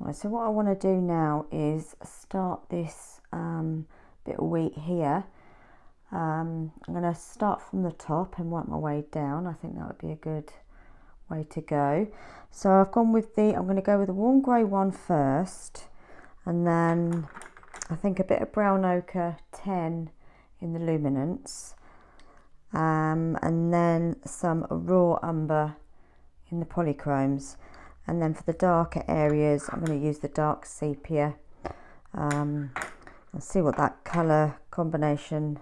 Right, so what I want to do now is start this bit of wheat here. I'm going to start from the top and work my way down. I think that would be a good way to go. So I've gone with I'm going to go with the warm grey one first, and then I think a bit of brown ochre 10 in the Luminance, and then some raw umber in the Polychromes, and then for the darker areas I'm going to use the dark sepia. And see what that colour combination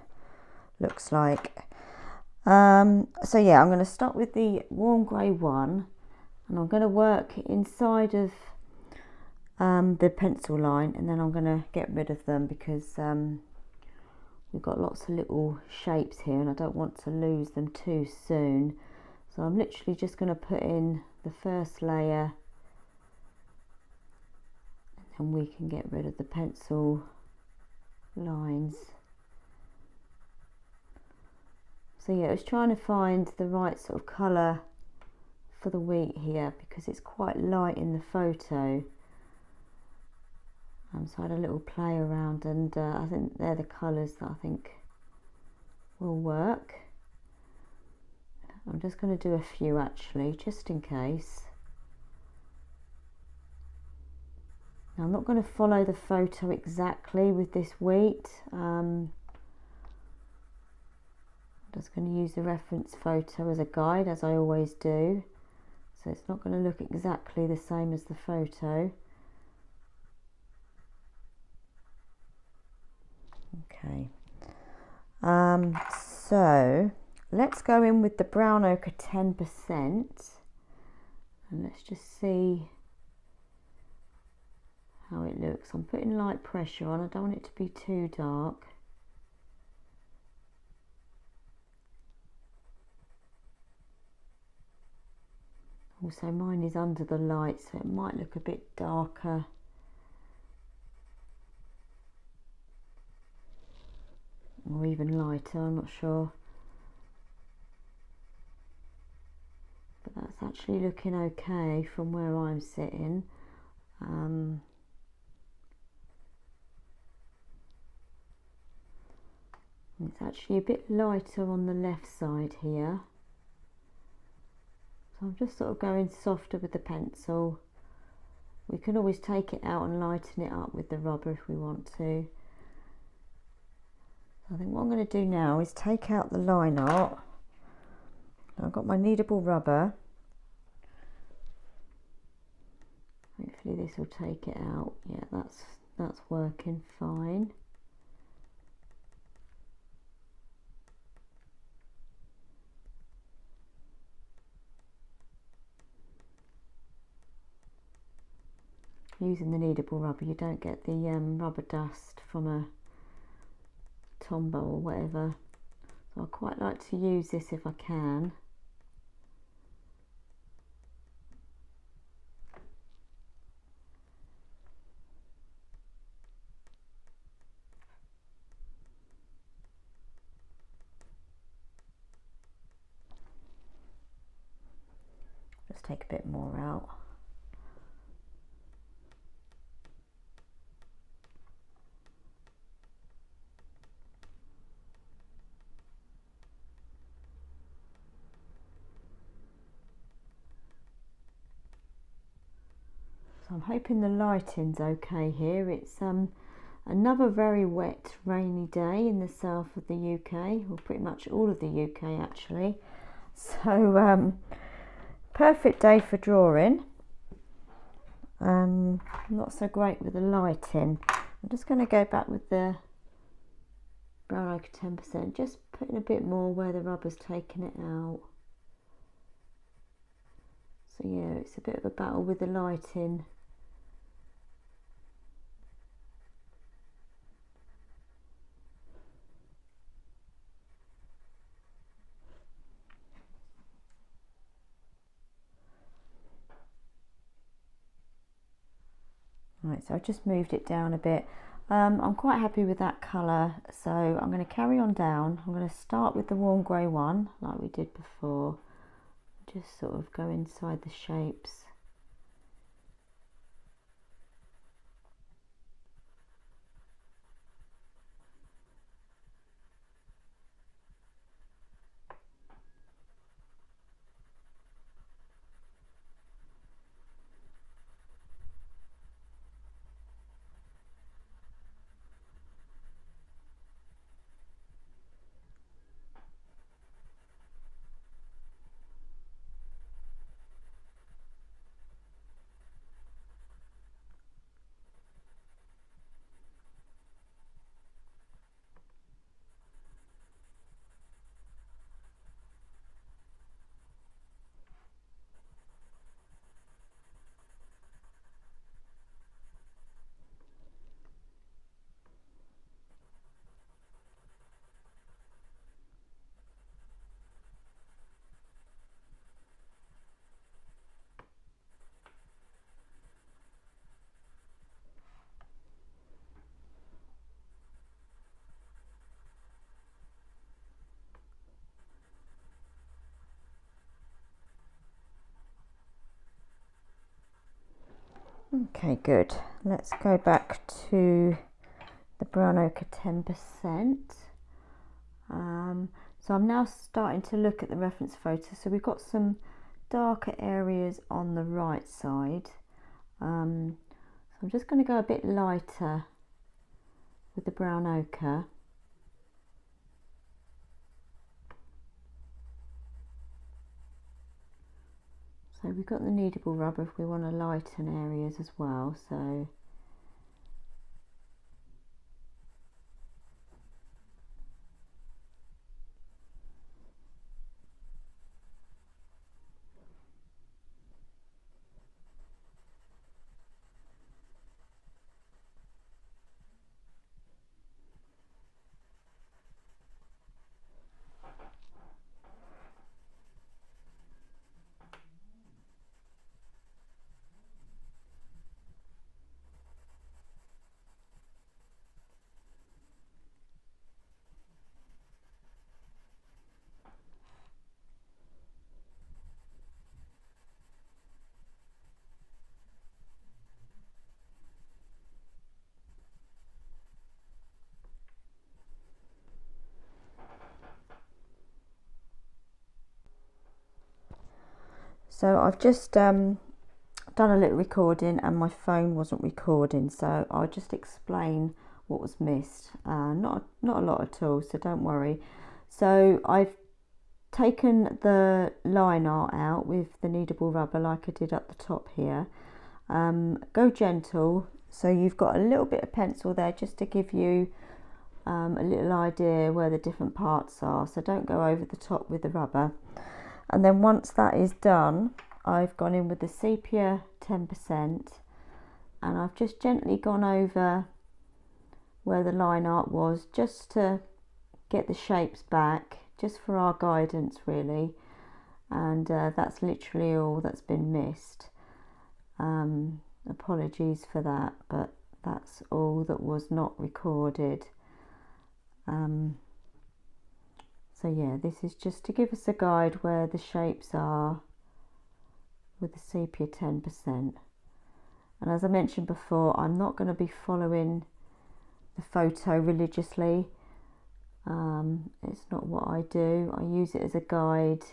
looks like. So yeah, I'm going to start with the warm grey one, and I'm going to work inside of the pencil line, and then I'm going to get rid of them because we've got lots of little shapes here and I don't want to lose them too soon. So I'm literally just going to put in the first layer, and we can get rid of the pencil lines. So yeah, I was trying to find the right sort of colour for the wheat here because it's quite light in the photo. So I had a little play around, and I think they're the colours that I think will work. I'm just going to do a few actually, just in case. Now I'm not going to follow the photo exactly with this wheat. I'm just going to use the reference photo as a guide, as I always do. So it's not going to look exactly the same as the photo. Okay. So let's go in with the brown ochre 10%, and let's just see how it looks. I'm putting light pressure on. I don't want it to be too dark. Also, mine is under the light, so it might look a bit darker. Or even lighter, I'm not sure. But that's actually looking okay from where I'm sitting. It's actually a bit lighter on the left side here. So I'm just sort of going softer with the pencil. We can always take it out and lighten it up with the rubber if we want to. So I think what I'm going to do now is take out the line art. I've got my kneadable rubber. Hopefully this will take it out. Yeah, that's working fine. Using the kneadable rubber, you don't get the rubber dust from a Tombow or whatever. So I quite like to use this if I can. Just take a bit more out. So I'm hoping the lighting's okay here. It's another very wet, rainy day in the south of the UK, or pretty much all of the UK actually. So perfect day for drawing. Not so great with the lighting. I'm just going to go back with the brown ochre 10%, just putting a bit more where the rubber's taken it out. So yeah, it's a bit of a battle with the lighting. Right, so I've just moved it down a bit. I'm quite happy with that colour, so I'm going to carry on down. I'm going to start with the warm grey one, like we did before. Just sort of go inside the shapes. Okay, good. Let's go back to the brown ochre 10%. So I'm now starting to look at the reference photo. So we've got some darker areas on the right side. So I'm just going to go a bit lighter with the brown ochre. So we've got the kneadable rubber if we want to lighten areas as well. So I've just done a little recording and my phone wasn't recording, so I'll just explain what was missed. Not a lot at all, so don't worry. So I've taken the line art out with the kneadable rubber like I did at the top here. Go gentle, so you've got a little bit of pencil there just to give you a little idea where the different parts are, so don't go over the top with the rubber. And then once that is done, I've gone in with the sepia 10% and I've just gently gone over where the line art was, just to get the shapes back, just for our guidance really. And that's literally all that's been missed. Apologies for that, but that's all that was not recorded. So yeah, this is just to give us a guide where the shapes are with the sepia 10%. And as I mentioned before, I'm not going to be following the photo religiously. It's not what I do. I use it as a guide.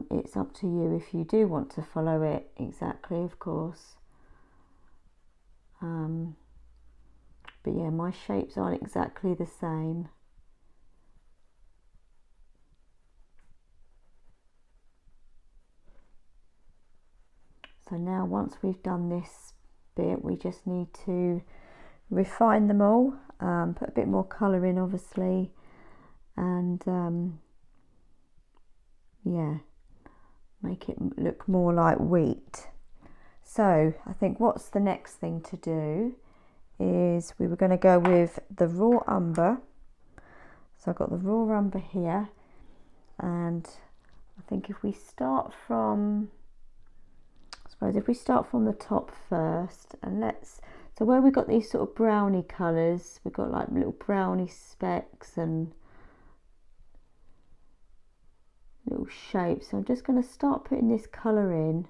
It's up to you if you do want to follow it exactly, of course. But yeah, my shapes aren't exactly the same. So now once we've done this bit, we just need to refine them all, put a bit more colour in obviously, and yeah, make it look more like wheat. So I think what's the next thing to do is we were going to go with the raw umber. So I've got the raw umber here, and I think if we start from, if we start from the top first, and so where we've got these sort of browny colours, we've got like little browny specks and little shapes. So I'm just going to start putting this colour in,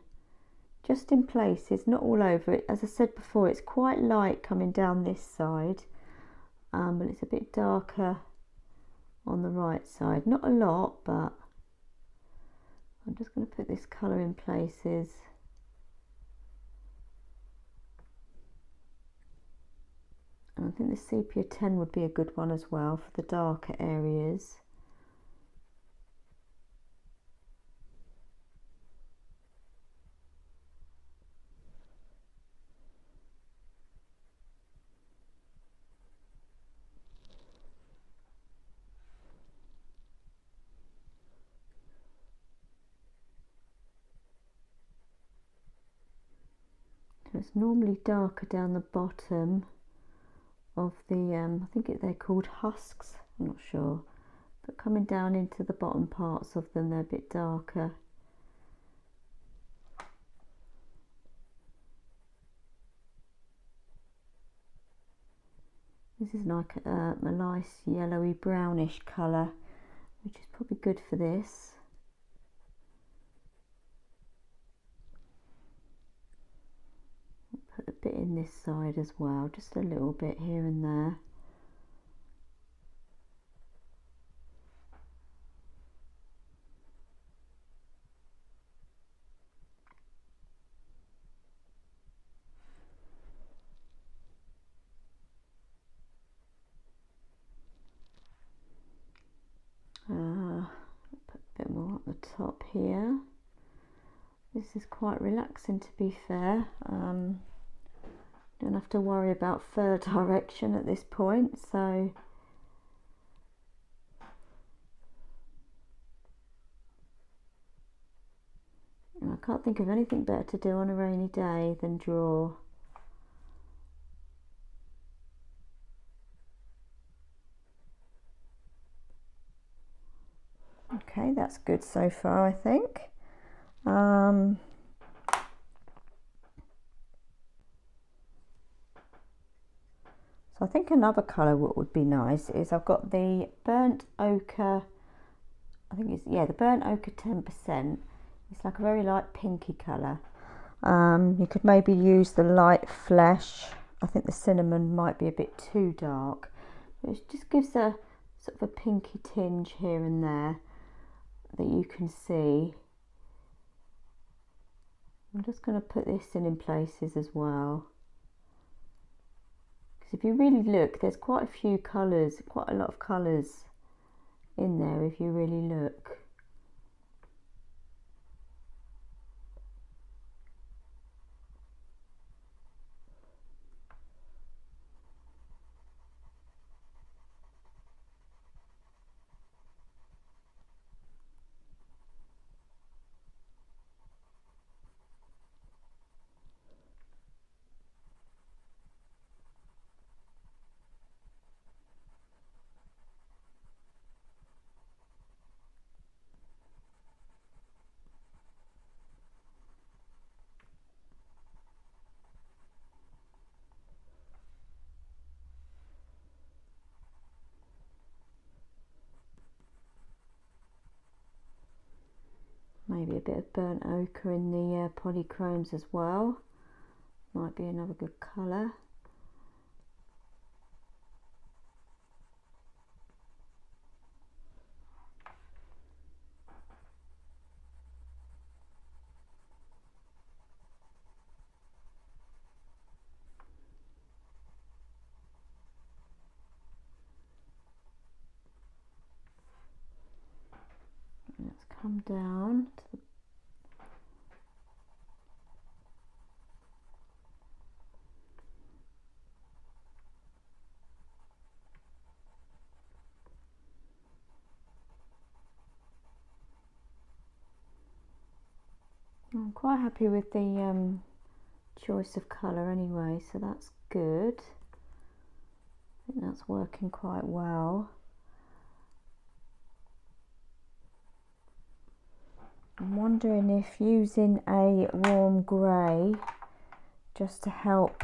just in places, not all over it. As I said before, it's quite light coming down this side, but it's a bit darker on the right side. Not a lot, but I'm just going to put this colour in places. And I think the sepia 10 would be a good one as well for the darker areas. So it's normally darker down the bottom of the, I think they're called husks, I'm not sure, but coming down into the bottom parts of them, they're a bit darker. This is like a nice yellowy brownish colour, which is probably good for this. bit in this side as well, just a little bit here and there. Put a bit more at the top here. This is quite relaxing, to be fair. Don't have to worry about fur direction at this point, so I can't think of anything better to do on a rainy day than draw. Okay, that's good so far, I think. So I think another colour what would be nice is I've got the burnt ochre, I think it's, yeah, the burnt ochre 10%. It's like a very light pinky colour. You could maybe use the light flesh. I think the cinnamon might be a bit too dark. It just gives a sort of a pinky tinge here and there that you can see. I'm just going to put this in places as well. Because if you really look, there's quite a few colours, quite a lot of colours in there if you really look. Maybe a bit of burnt ochre in the polychromes as well. Might be another good colour. Let's come down to the I'm quite happy with the choice of colour anyway, so that's good. I think that's working quite well. I'm wondering if using a warm grey just to help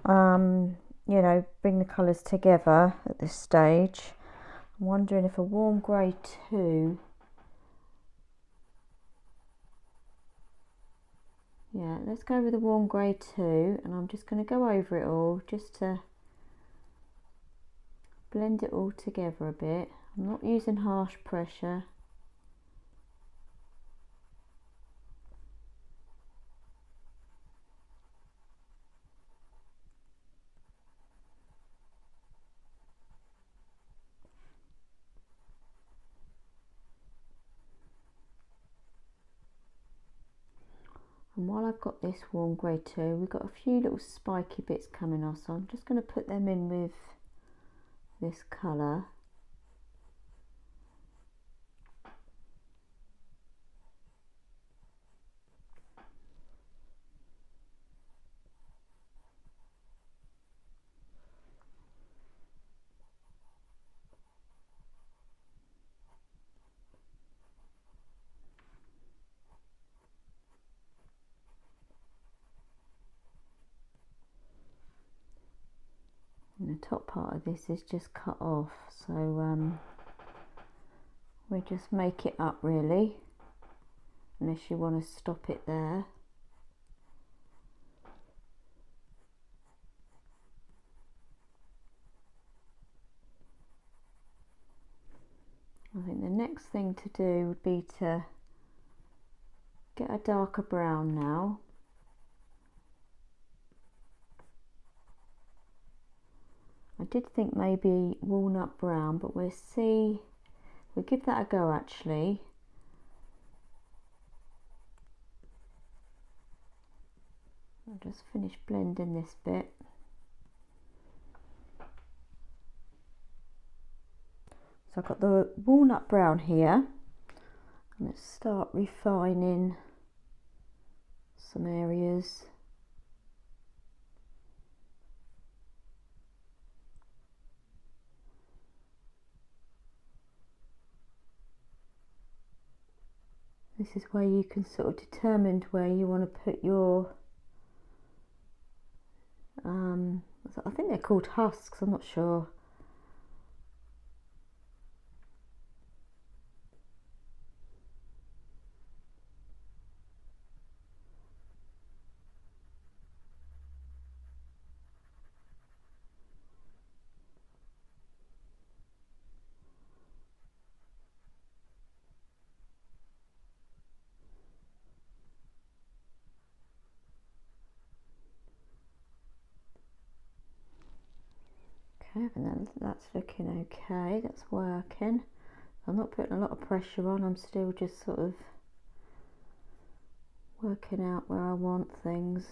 you know, bring the colours together at this stage. I'm wondering if a warm grey 2, yeah, let's go with a warm grey 2, and I'm just going to go over it all just to blend it all together a bit. I'm not using harsh pressure. And while I've got this warm grey 2, we've got a few little spiky bits coming off, so I'm just going to put them in with this colour. And the top part of this is just cut off, so we just make it up really, unless you want to stop it there. thing to do would be to get a darker brown now. I did think maybe walnut brown, but we'll see. We'll give that a go actually. I'll just finish blending this bit. So I've got the walnut brown here. Let's start refining some areas. This is where you can sort of determine where you want to put your I think they're called husks, I'm not sure. Okay, and then that's looking okay, that's working. I'm not putting a lot of pressure on, I'm still just sort of working out where I want things.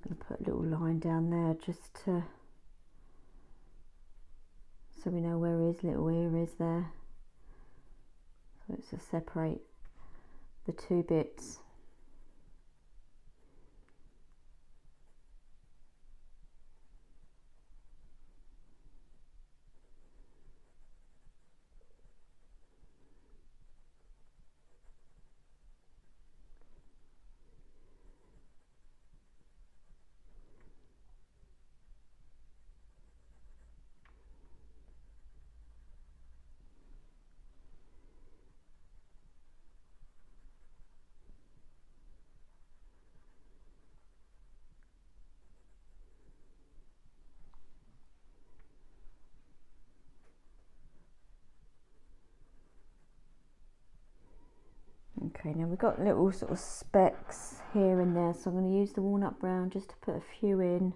I'm going to put a little line down there just to, so we know where his little ear is there. So it's to separate the two bits. Okay, now we've got little sort of specks here and there, so I'm going to use the walnut brown just to put a few in,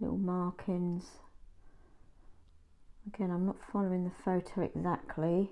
little markings. Again, I'm not following the photo exactly.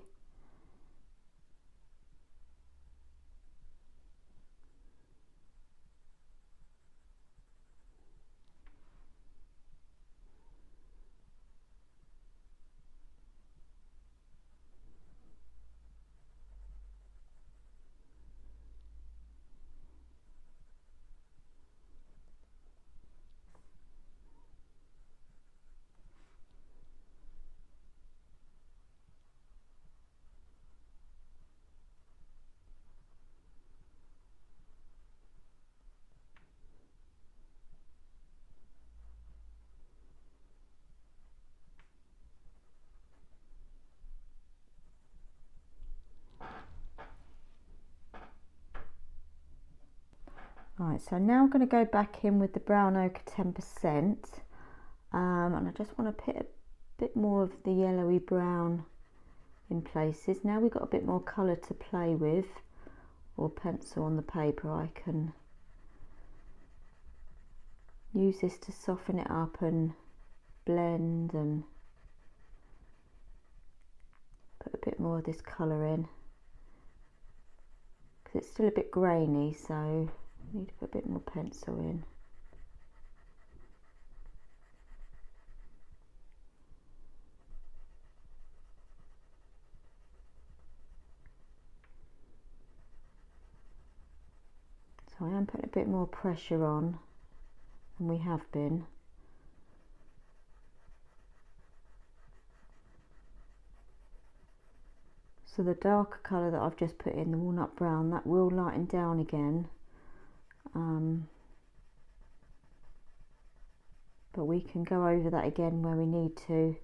Right, so now I'm going to go back in with the brown ochre 10%, and I just want to put a bit more of the yellowy brown in places. Now we've got a bit more colour to play with, or pencil on the paper. I can use this to soften it up and blend and put a bit more of this colour in, because it's still a bit grainy, so I need to put a bit more pencil in. So I am putting a bit more pressure on than we have been. So the darker colour that I've just put in, the walnut brown, that will lighten down again. But we can go over that again where we need to.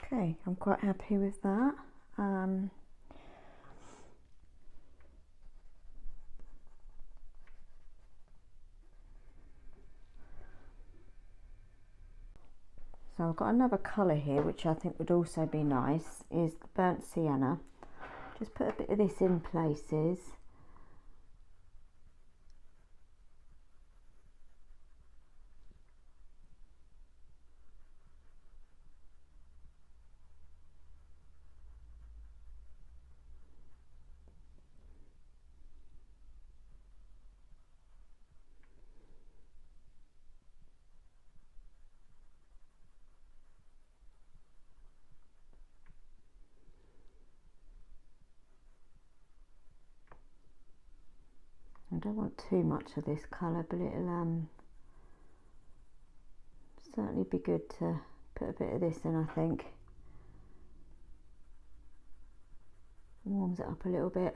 Okay, I'm quite happy with that. So I've got another colour here which I think would also be nice, is the burnt sienna. Just put a bit of this in places. I don't want too much of this colour, but it'll certainly be good to put a bit of this in, I think. Warms it up a little bit.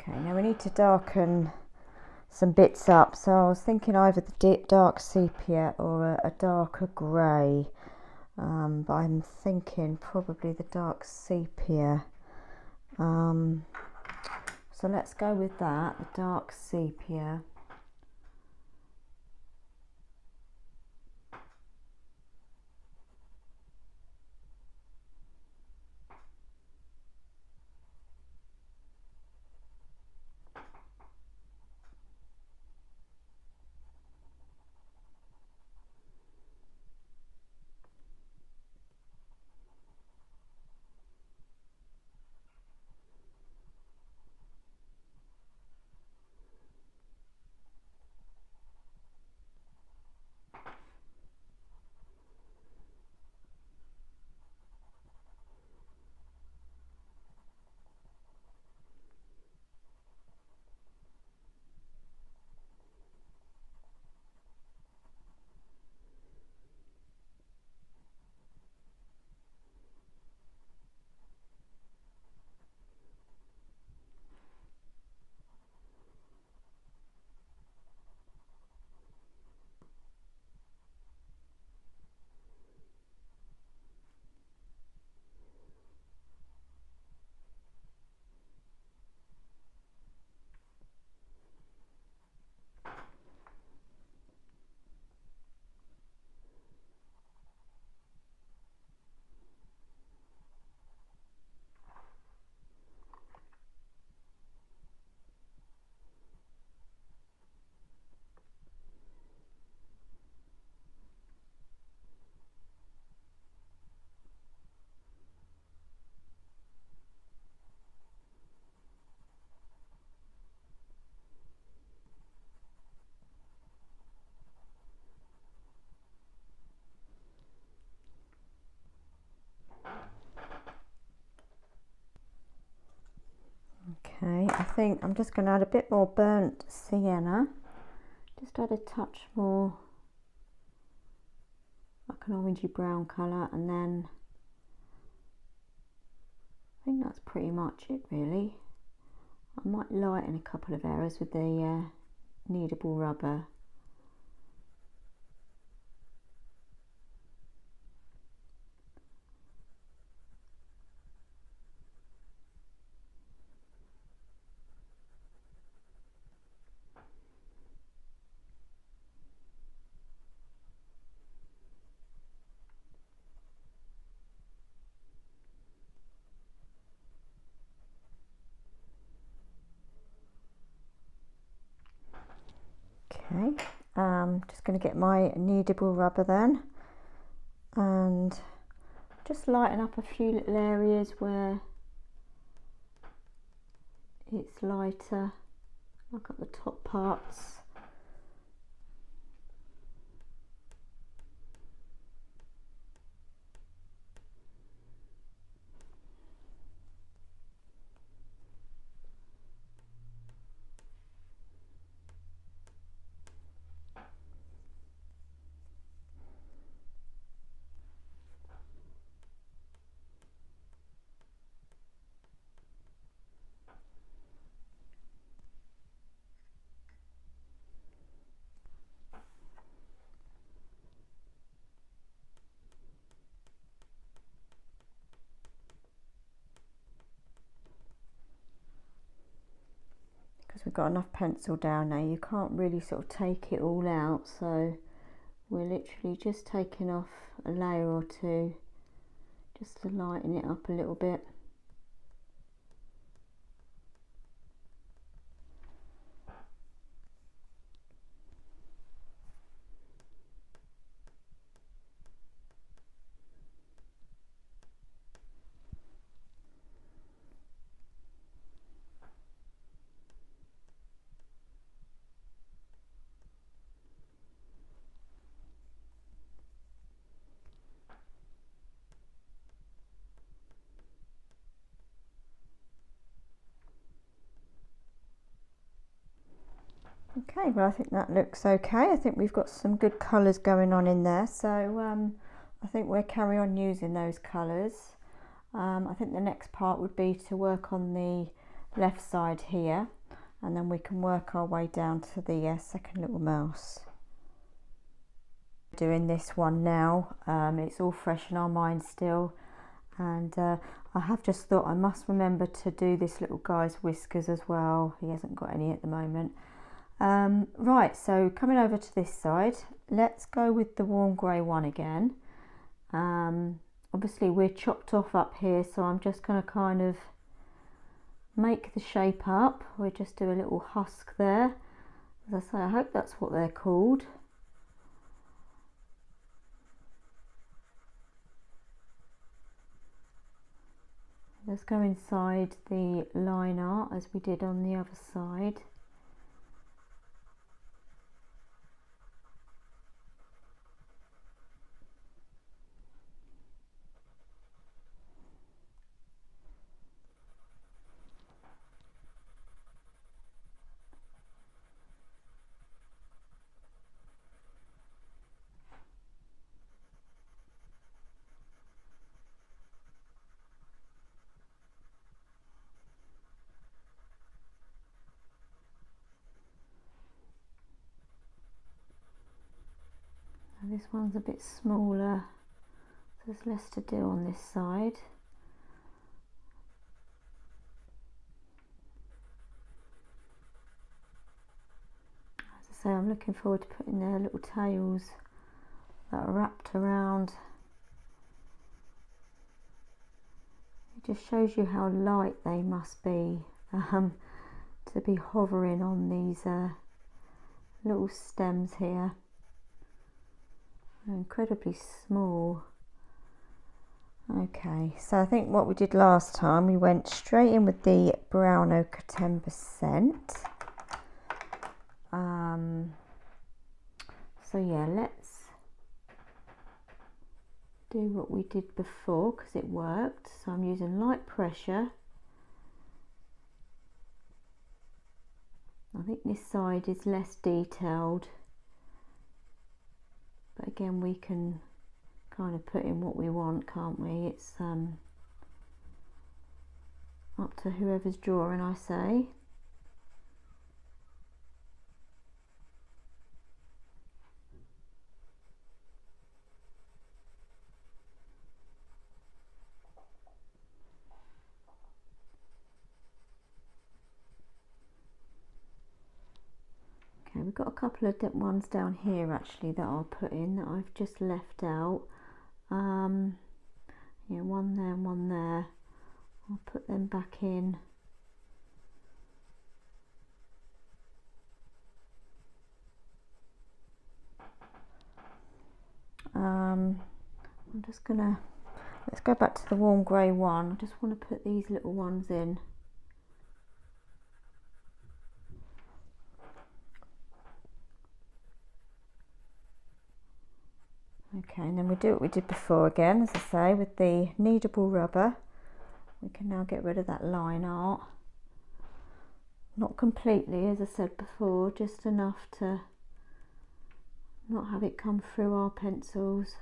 Okay, now we need to darken some bits up, so I was thinking either the dark sepia or a darker grey, but I'm thinking probably the dark sepia, so let's go with that, the dark sepia. Okay, I think I'm just going to add a bit more burnt sienna. Just add a touch more, like an orangey brown colour, and then I think that's pretty much it really. I might lighten a couple of areas with the kneadable rubber. Okay, just going to get my kneadable rubber then and just lighten up a few little areas where it's lighter, like at the top parts. Because we've got enough pencil down now, you can't really sort of take it all out, so we're literally just taking off a layer or two just to lighten it up a little bit. Okay, well I think that looks okay. I think we've got some good colours going on in there, so I think we'll carry on using those colours. I think the next part would be to work on the left side here, and then we can work our way down to the second little mouse. Doing this one now, it's all fresh in our mind still, and I have just thought I must remember to do this little guy's whiskers as well. He hasn't got any at the moment. Right, so coming over to this side, let's go with the warm grey one again. Obviously we're chopped off up here, so I'm just going to kind of make the shape up. We'll just do a little husk there. As I say, I hope that's what they're called. Let's go inside the line art as we did on the other side. This one's a bit smaller, so there's less to do on this side. As I say, I'm looking forward to putting their little tails that are wrapped around. It just shows you how light they must be to be hovering on these little stems here. They're incredibly small. Okay, so I think what we did last time, we went straight in with the brown ochre 10%. So yeah, let's do what we did before because it worked. So I'm using light pressure I think this side is less detailed, but again we can kind of put in what we want, can't we? It's up to whoever's drawing, I say. Okay, we've got a couple of ones down here actually that I'll put in that I've just left out. Yeah, one there and one there. I'll put them back in. I'm just gonna, let's go back to the warm grey one. I just want to put these little ones in. Okay, and then we do what we did before again, as I say, with the kneadable rubber. We can now get rid of that line art. Not completely, as I said before, just enough to not have it come through our pencils.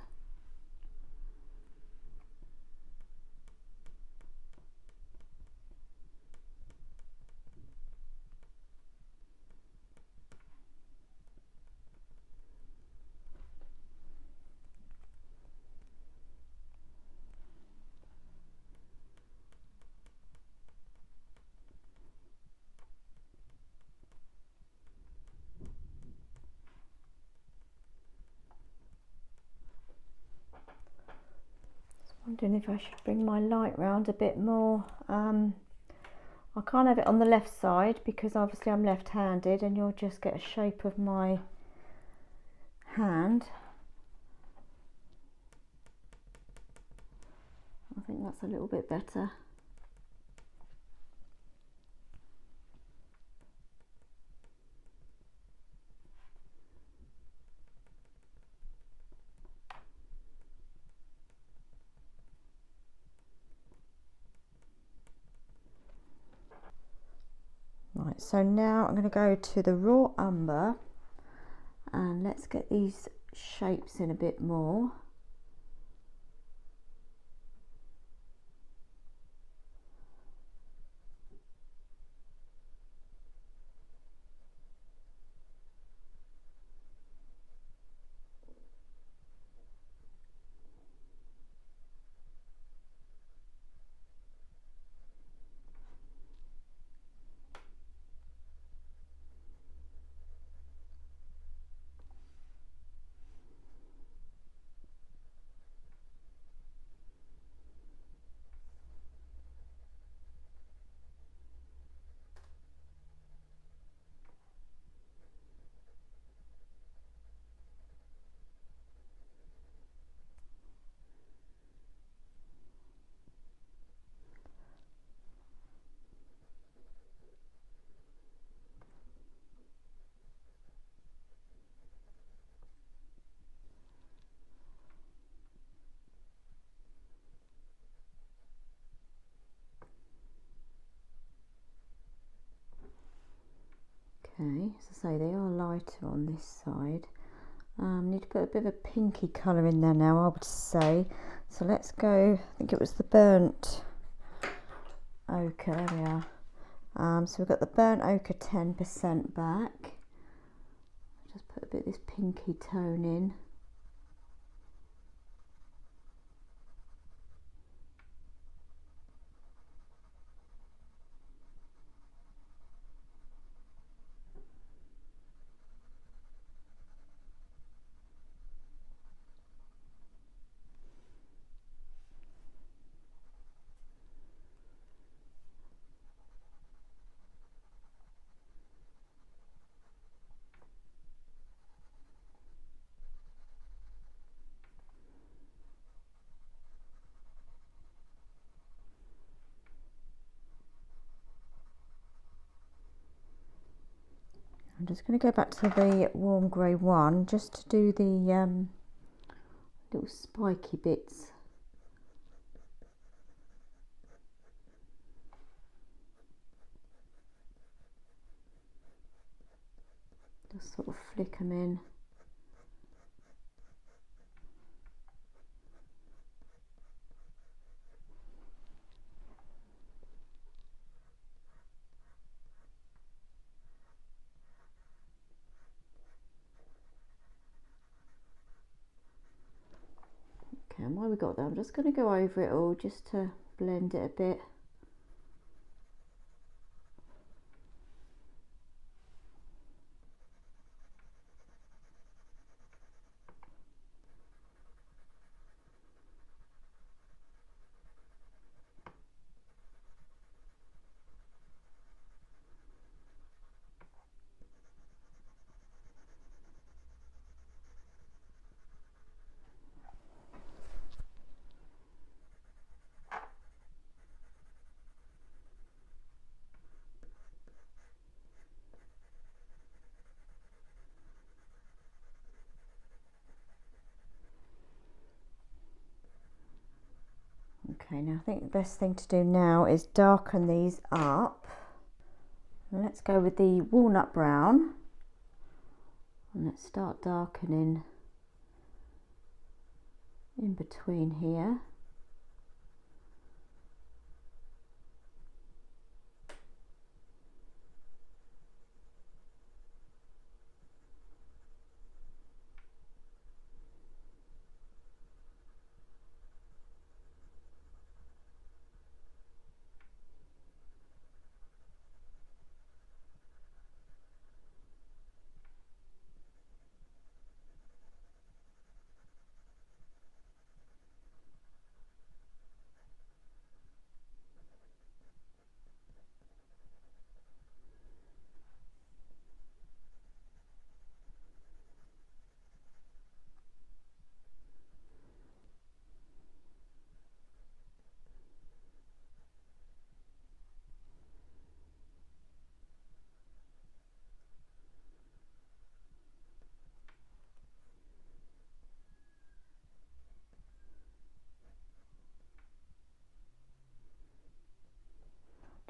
Wondering if I should bring my light round a bit more. I can't have it on the left side because obviously I'm left-handed, and you'll just get a shape of my hand. I think that's a little bit better. Right, so now I'm going to go to the raw umber and let's get these shapes in a bit more. Okay, as I say, they are lighter on this side. Need to put a bit of a pinky colour in there now, I would say. So let's go, I think it was the burnt ochre, there we are. So we've got the burnt ochre 10% back. Just put a bit of this pinky tone in. I'm just going to go back to the warm grey one just to do the little spiky bits. just sort of flick them in. Okay, and while we got that, I'm just going to go over it all just to blend it a bit. Okay, now I think the best thing to do now is darken these up. Let's go with the walnut brown and let's start darkening in between here.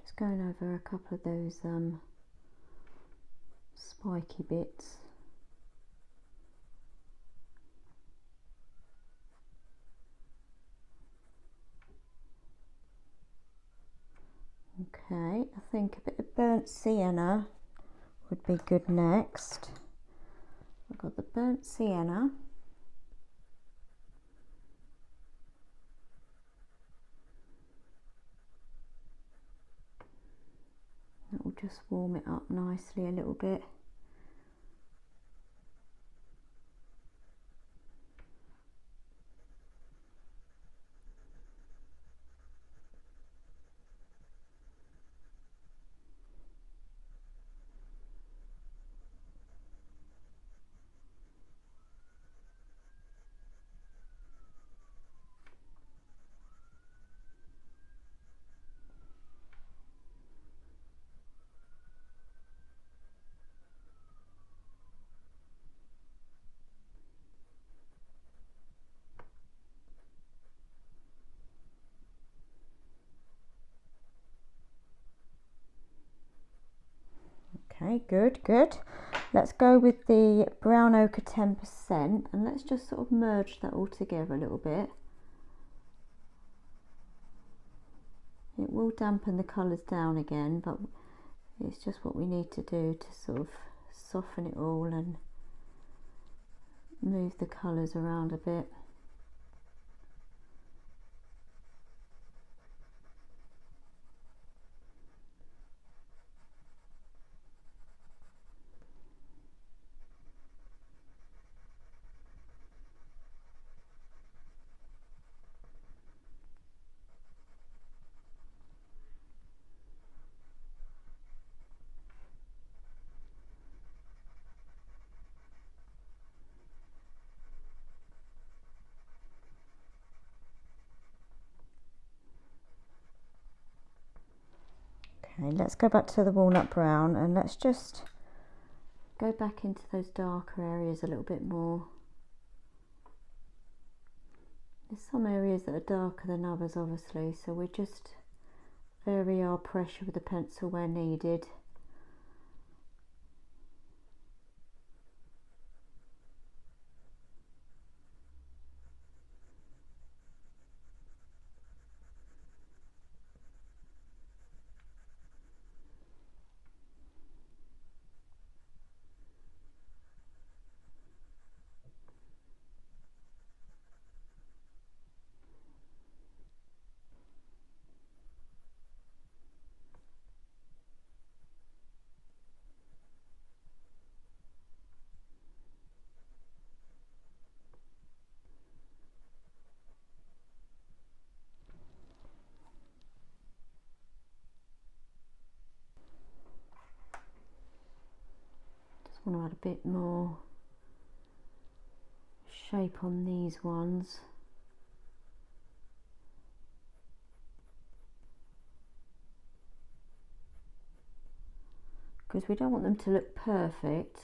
Just going over a couple of those spiky bits. Okay, I think a bit of burnt sienna would be good next. I've got the burnt sienna. That will just warm it up nicely a little bit. Okay, good. Let's go with the brown ochre 10% and let's just sort of merge that all together a little bit. It will dampen the colours down again, but it's just what we need to do to sort of soften it all and move the colours around a bit. Okay, let's go back to the walnut brown and let's just go back into those darker areas a little bit more. There's some areas that are darker than others obviously, so we just vary our pressure with the pencil where needed. just want to add a bit more shape on these ones. Because we don't want them to look perfect.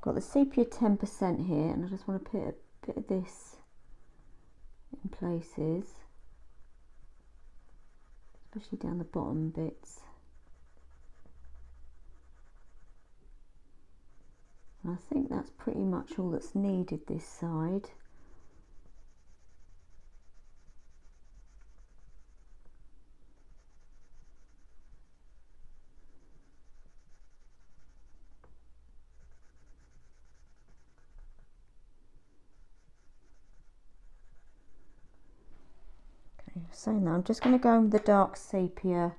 Got the sepia 10% here, and I just want to put a bit of this in places, especially down the bottom bits. And I think that's pretty much all that's needed this side. Saying that, I'm just going to go in with the dark sepia.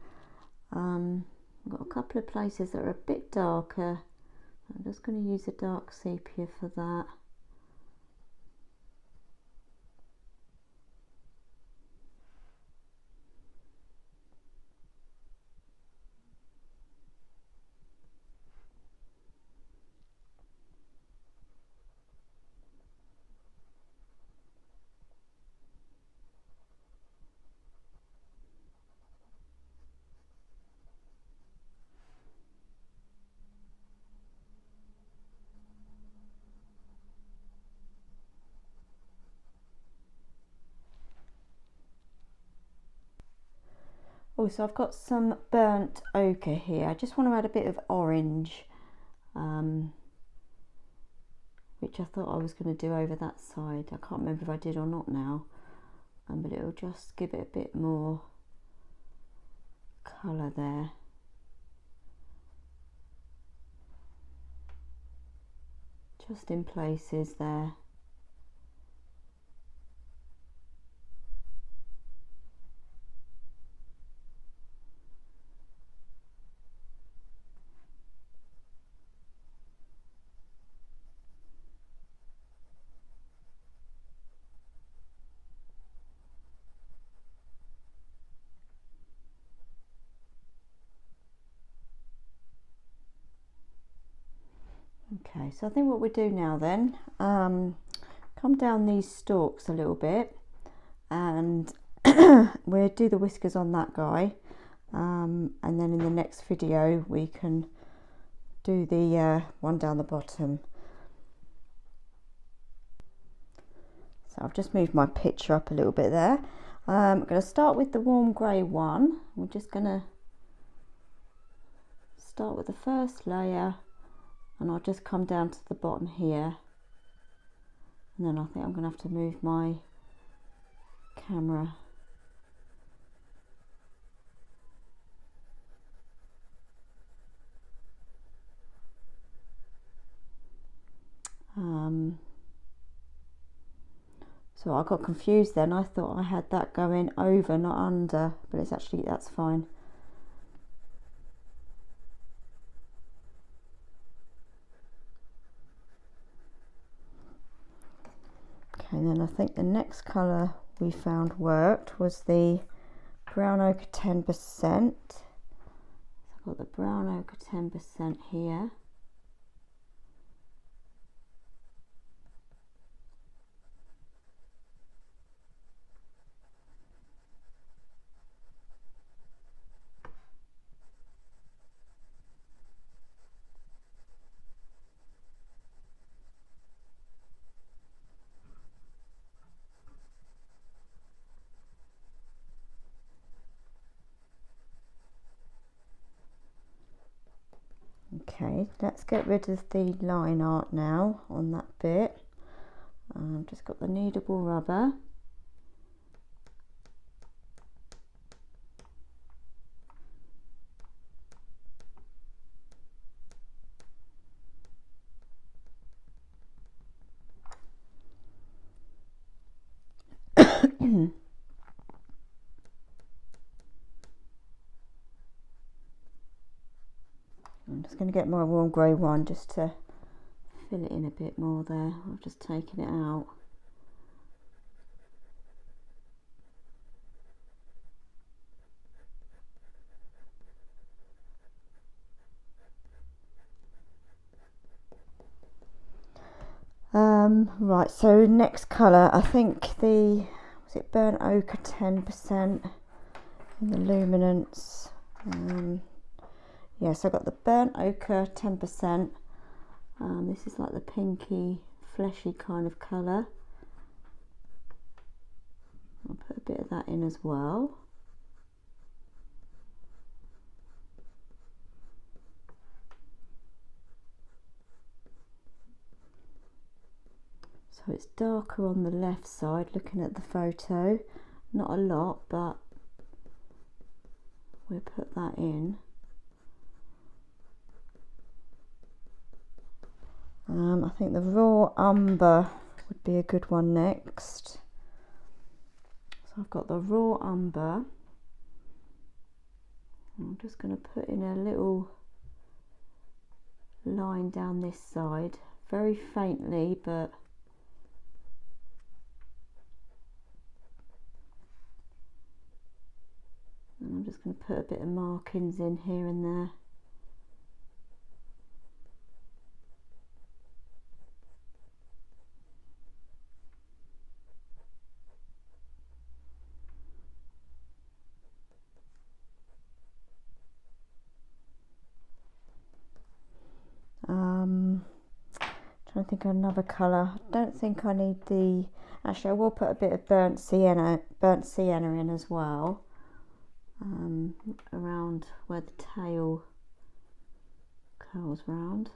I've got a couple of places that are a bit darker. I'm just going to use a dark sepia for that. Oh, so I've got some burnt ochre here. I just want to add a bit of orange, which I thought I was going to do over that side. I can't remember if I did or not now, but it'll just give it a bit more colour there. Just in places there. Okay, so I think what we do now then, come down these stalks a little bit, and we'll do the whiskers on that guy, and then in the next video we can do the one down the bottom. So I've just moved my picture up a little bit there. I'm going to start with the warm grey one. We're just going to start with the first layer, and I'll just come down to the bottom here, and then I think I'm going to have to move my camera. So I got confused then. I thought I had that going over, not under, but it's actually, that's fine. Okay, and then I think the next colour we found worked was the brown ochre 10%. So I've got the brown ochre 10% here. Okay, let's get rid of the line art now on that bit. I've just got the kneadable rubber. going to get my warm grey one just to fill it in a bit more there. I've just taken it out. Right, so next colour, I think was it burnt ochre 10% in the Luminance. Yes, I got the burnt ochre 10%. This is like the pinky, fleshy kind of colour. I'll put a bit of that in as well. So it's darker on the left side looking at the photo, not a lot, but we'll put that in. I think the raw umber would be a good one next. So I've got the raw umber. I'm just going to put in a little line down this side, very faintly, but and I'm just going to put a bit of markings in here and there. Trying to think of another colour. I don't think I need the. Actually, I will put a bit of burnt sienna in as well, around where the tail curls round.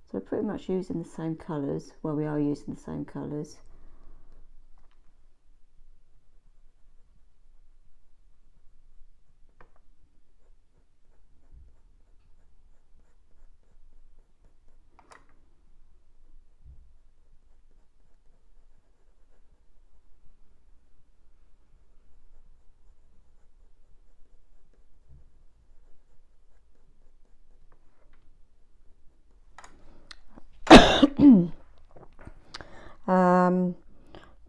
So we're pretty much using the same colours. Well, we are using the same colours.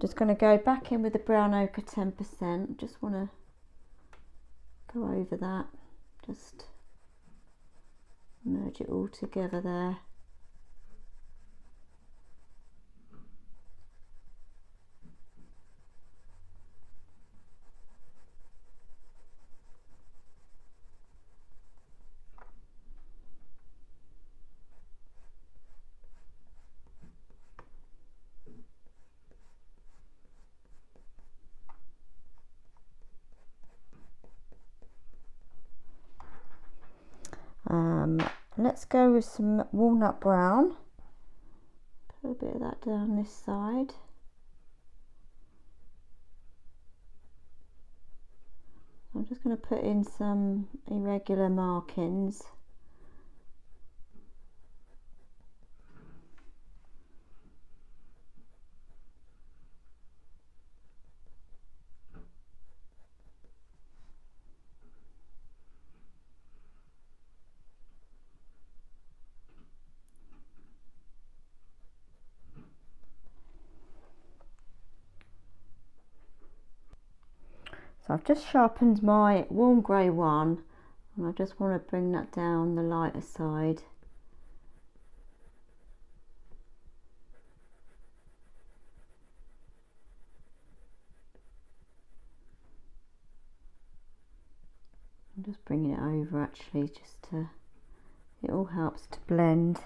Just going to go back in with the brown ochre 10%. Just want to go over that, just merge it all together there. Let's go with some walnut brown. Put a bit of that down this side. I'm just going to put in some irregular markings. So I've just sharpened my warm grey one, and I just want to bring that down the lighter side. I'm just bringing it over actually, just to, it all helps to blend.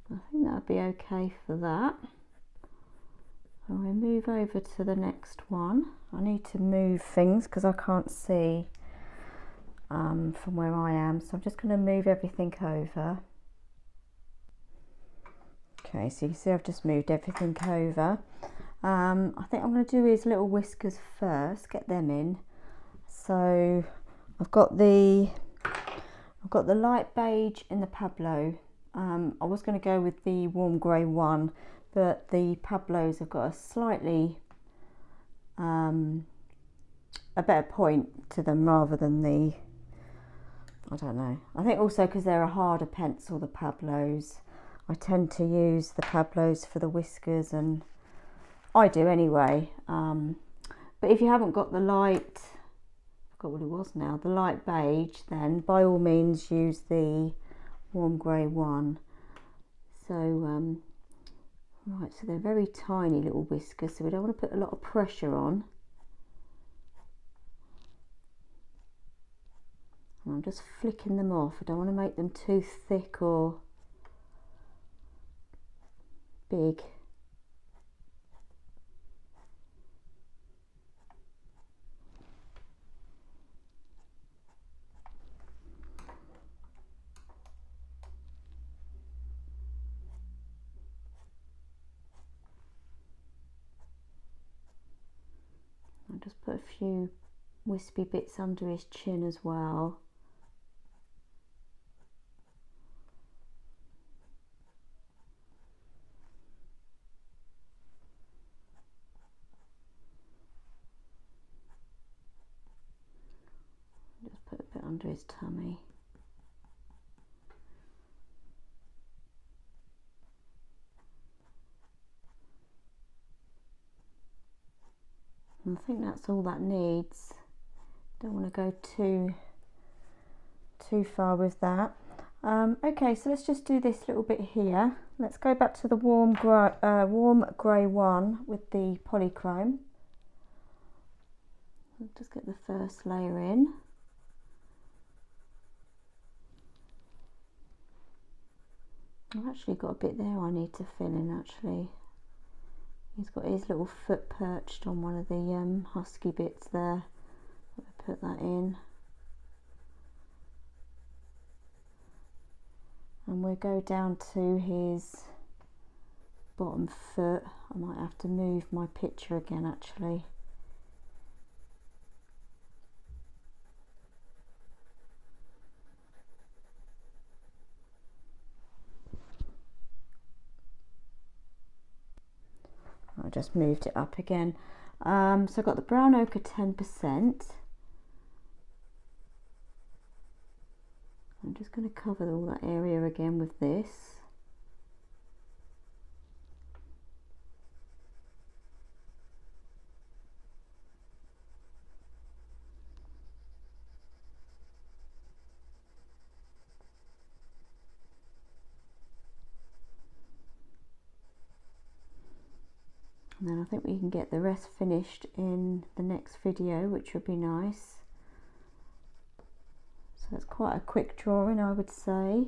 I think that would be okay for that. So we move over to the next one. I need to move things because I can't see from where I am, so I'm just going to move everything over. Okay, so you can see I've just moved everything over. I think I'm going to do his little whiskers first, get them in. So I've got the light beige in the Pablo. I was going to go with the warm grey one, but the Pablos have got a slightly a better point to them rather than the, I don't know. I think also because they're a harder pencil, the Pablos. I tend to use the Pablos for the whiskers, and I do anyway. But if you haven't got the light, I forgot what it was now, the light beige, then by all means use the warm grey one. So, right, so they're very tiny little whiskers, so we don't want to put a lot of pressure on. And I'm just flicking them off. I don't want to make them too thick or big. I'll just put a few wispy bits under his chin as well. Just put a bit under his tummy. And I think that's all that needs. Don't want to go too far with that. Okay, so let's just do this little bit here. Let's go back to the warm grey one with the Polychrome. I'll just get the first layer in. I've actually got a bit there I need to fill in actually. He's got his little foot perched on one of the husky bits there. I'll put that in. And we'll go down to his bottom foot. I might have to move my picture again actually. I just moved it up again. So I've got the brown ochre 10%. I'm just going to cover all that area again with this. And then I think we can get the rest finished in the next video, which would be nice. So it's quite a quick drawing, I would say.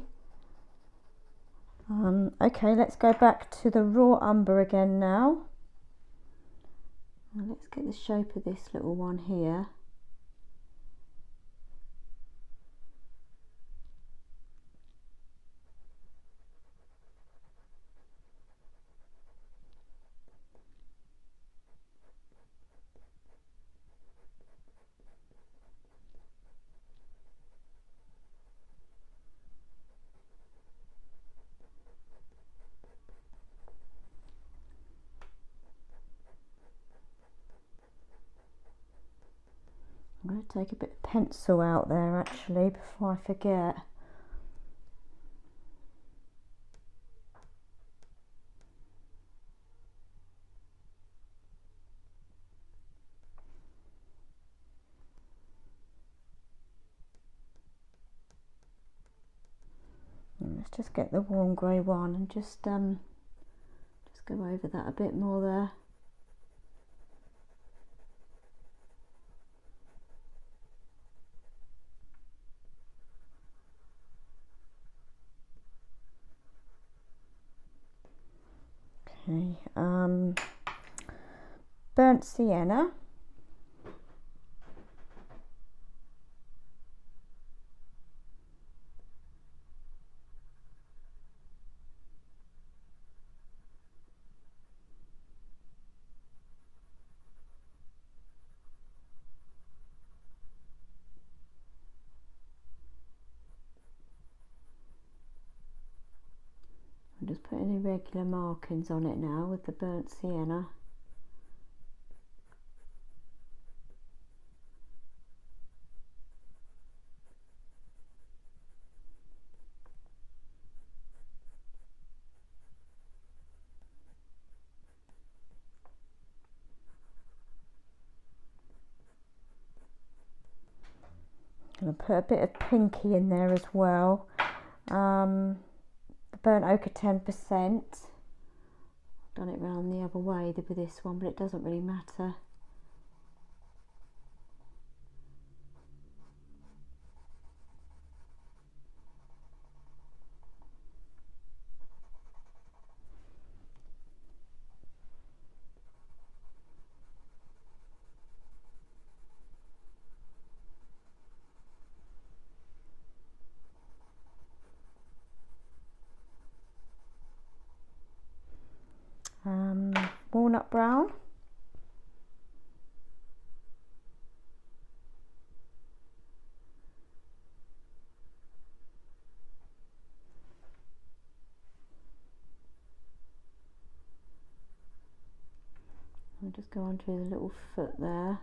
Okay, let's go back to the raw umber again now. Let's get the shape of this little one here. I'm going to take a bit of pencil out there actually before I forget. And let's just get the warm grey one and just go over that a bit more there. Okay, burnt sienna. I'm just putting irregular markings on it now with the burnt sienna. going to put a bit of pinky in there as well. The burnt ochre 10%. Done it round the other way with this one, but it doesn't really matter. Walnut brown. I'll just go onto his little foot there.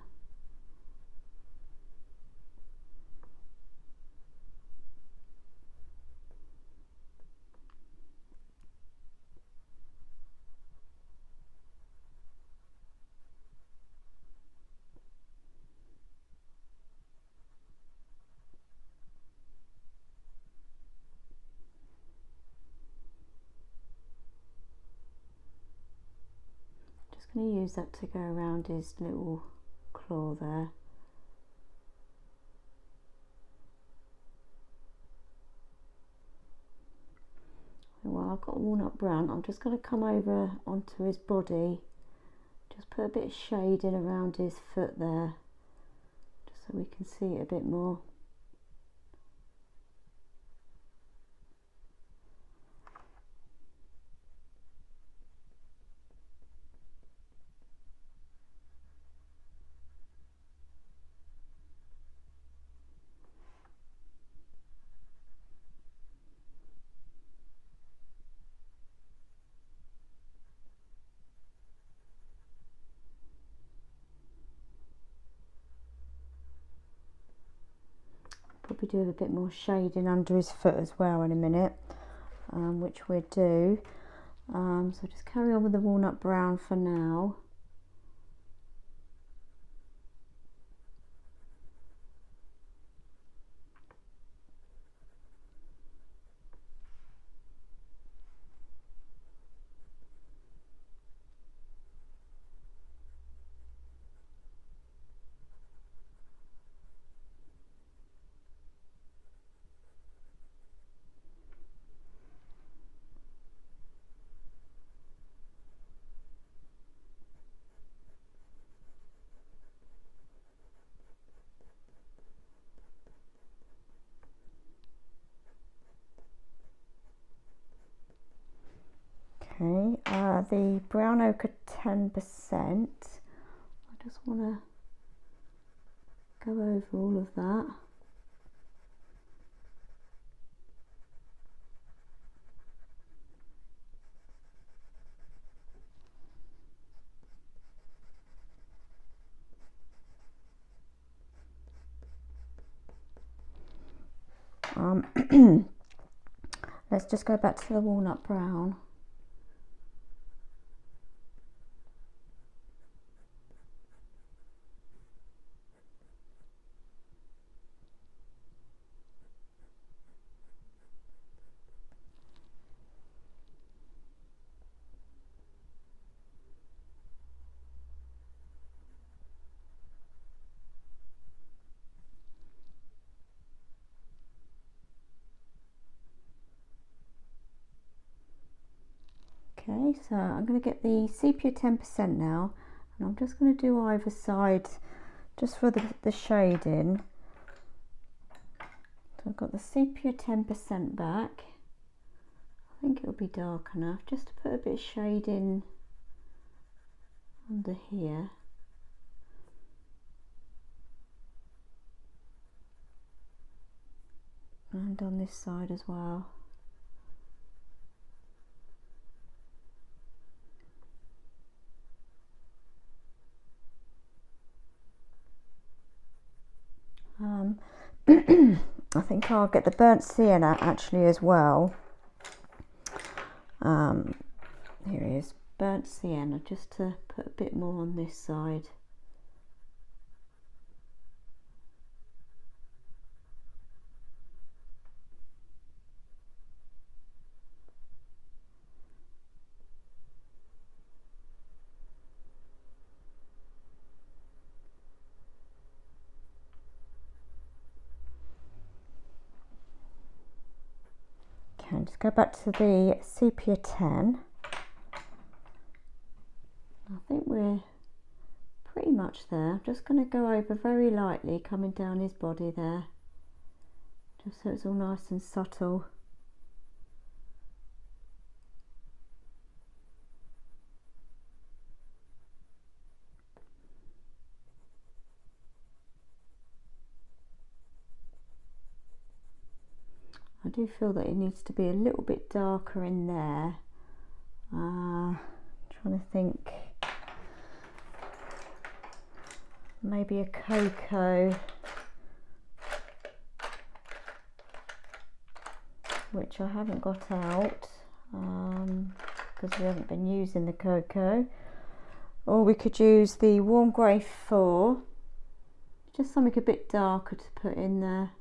Going to use that to go around his little claw there. Well, I've got walnut brown. I'm just going to come over onto his body, just put a bit of shade in around his foot there, just so we can see it a bit more. Probably do a bit more shading under his foot as well in a minute, which we'll do. So just carry on with the walnut brown for now. Okay, the brown ochre 10%. I just want to go over all of that. Let's just go back to the walnut brown. Okay, so I'm going to get the sepia 10% now, and I'm just going to do either side just for the shading. So I've got the sepia 10% back. I think it'll be dark enough just to put a bit of shade in under here. And on this side as well. I think I'll get the burnt sienna actually as well. Here it is, burnt sienna, just to put a bit more on this side. again. Just go back to the sepia 10. I think we're pretty much there. I'm just going to go over very lightly, coming down his body there, just so it's all nice and subtle. I do feel that it needs to be a little bit darker in there. Trying to think, maybe a cocoa, which I haven't got out because we haven't been using the cocoa. Or we could use the warm grey 4, just something a bit darker to put in there.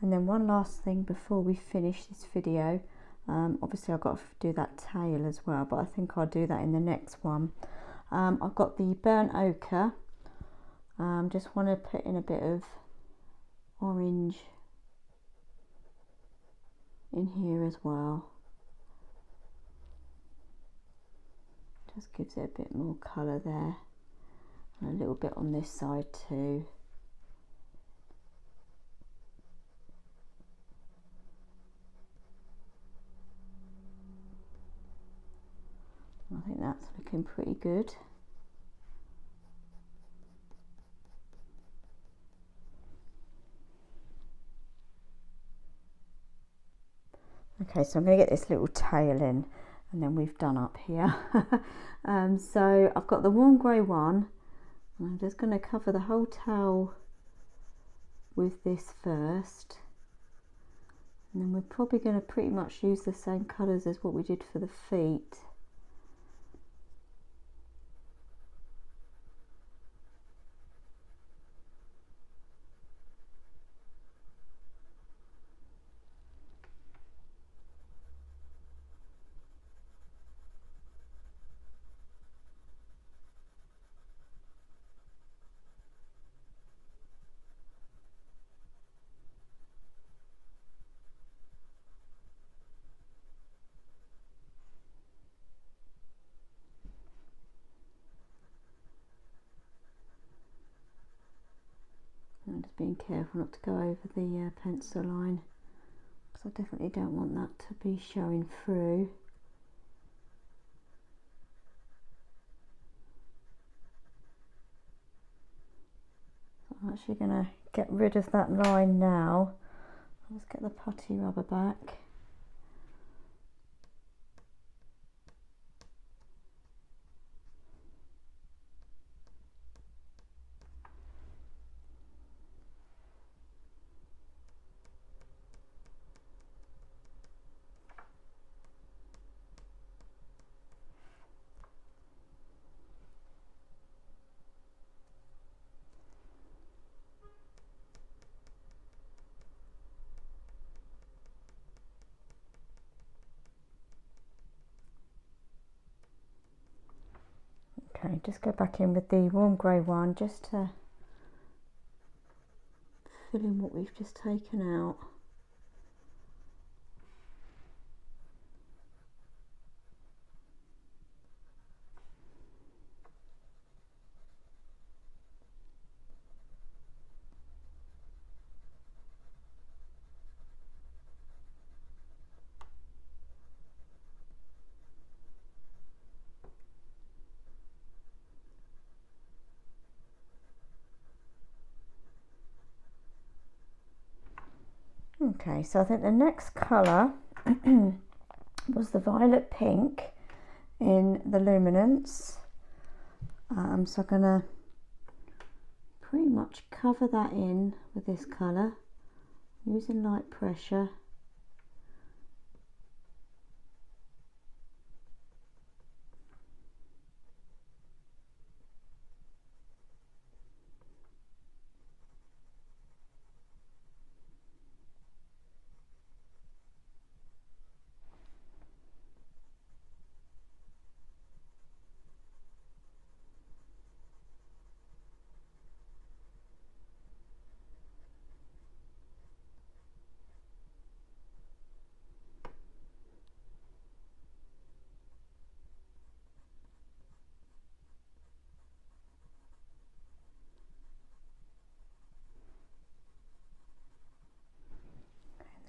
And then one last thing before we finish this video, obviously I've got to do that tail as well, but I think I'll do that in the next one. I've got the burnt ochre. Just want to put in a bit of orange in here as well. Just gives it a bit more colour there, and a little bit on this side too. I think that's looking pretty good. Okay, so I'm going to get this little tail in, and then we've done up here. So I've got the warm grey one, and I'm just going to cover the whole towel with this first, and then we're probably going to pretty much use the same colours as what we did for the feet. I'm just being careful not to go over the pencil line, because I definitely don't want that to be showing through. So I'm actually going to get rid of that line now. Let's get the putty rubber back. Okay, just go back in with the warm grey one just to fill in what we've just taken out. Okay, so I think the next colour was the violet pink in the Luminance. So I'm going to pretty much cover that in with this colour, using light pressure.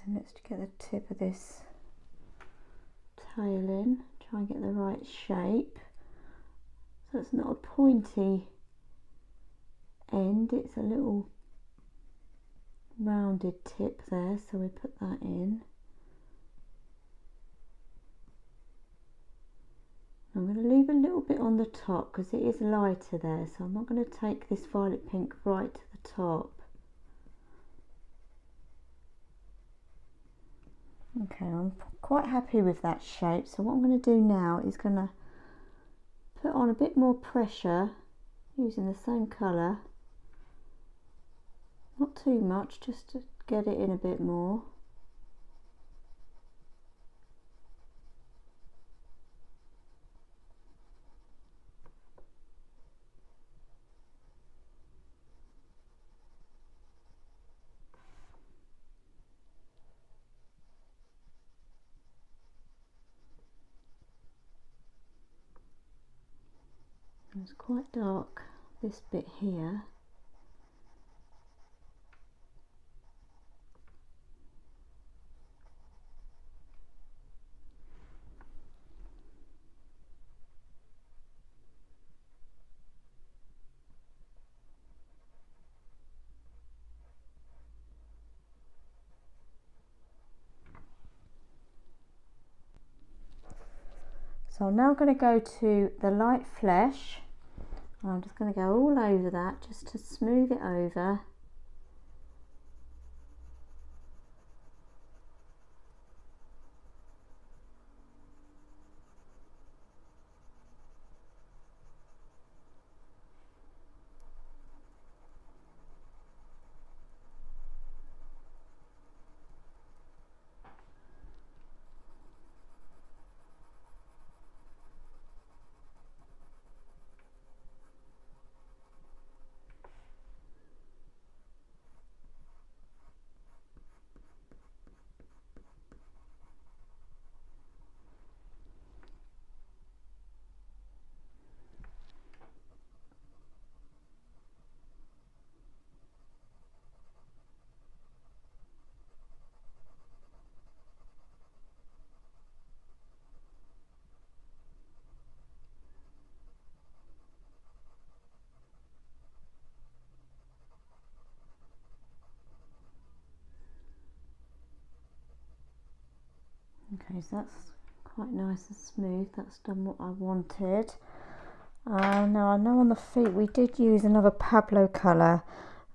And let's get the tip of this tail in, try and get the right shape. So it's not a pointy end, it's a little rounded tip there, so we put that in. I'm going to leave a little bit on the top because it is lighter there, so I'm not going to take this violet pink right to the top. Okay, I'm quite happy with that shape, so what I'm going to do now is going to put on a bit more pressure using the same colour. Not too much, just to get it in a bit more. It's quite dark, this bit here. So I'm now going to go to the light flesh. I'm just going to go all over that just to smooth it over. Okay, so that's quite nice and smooth. That's done what I wanted. Now I know on the feet we did use another Pablo colour,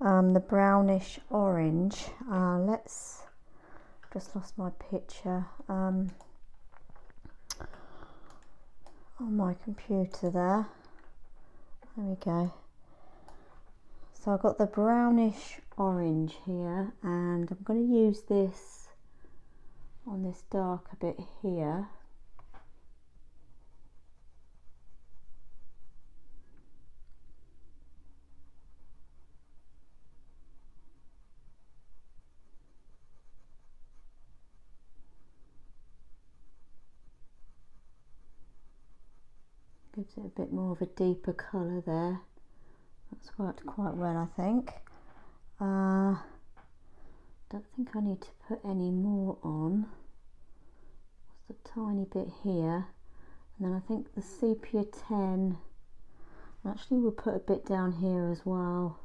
the brownish orange. Let's, just lost my picture on my computer there. There we go. So I've got the brownish orange here, and I'm going to use this on this darker bit here. Gives it a bit more of a deeper colour there. That's worked quite well, I think. Don't think I need to put any more on. Just a tiny bit here, and then I think the sepia 10, actually we'll put a bit down here as well.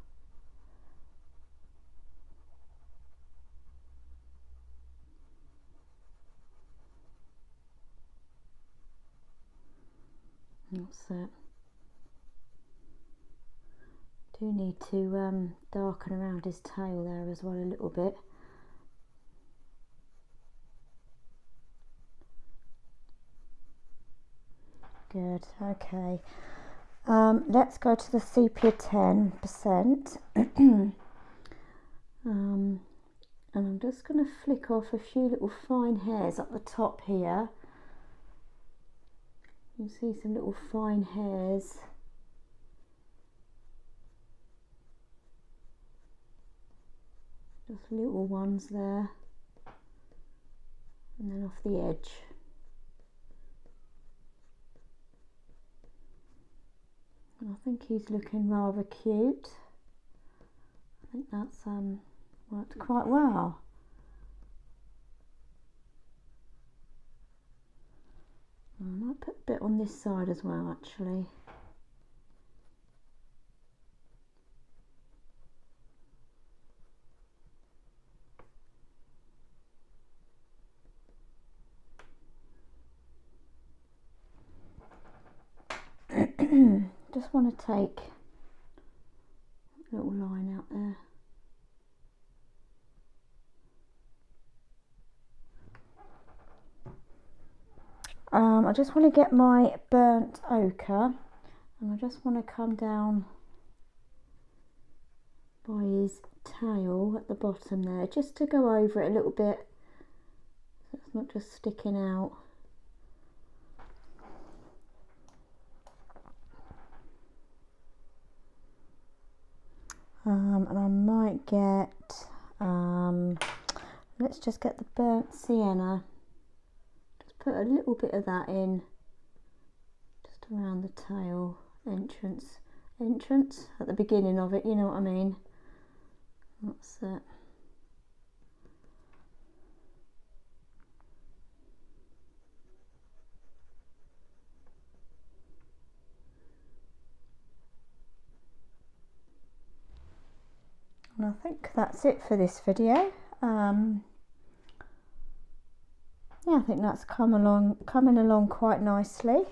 That's it. Do need to darken around his tail there as well a little bit. Good, okay. Let's go to the sepia 10%. And I'm just going to flick off a few little fine hairs up the top here. You can see some little fine hairs. Just little ones there. And then off the edge. And I think he's looking rather cute. I think that's worked quite well. I might put a bit on this side as well, actually. Just want to take a little line out there. I just want to get my burnt ochre, and I just want to come down by his tail at the bottom there, just to go over it a little bit so it's not just sticking out. And I might get, let's just get the burnt sienna. Just put a little bit of that in, just around the tail entrance at the beginning of it, you know what I mean. That's it. And I think that's it for this video. Yeah, I think that's coming along quite nicely.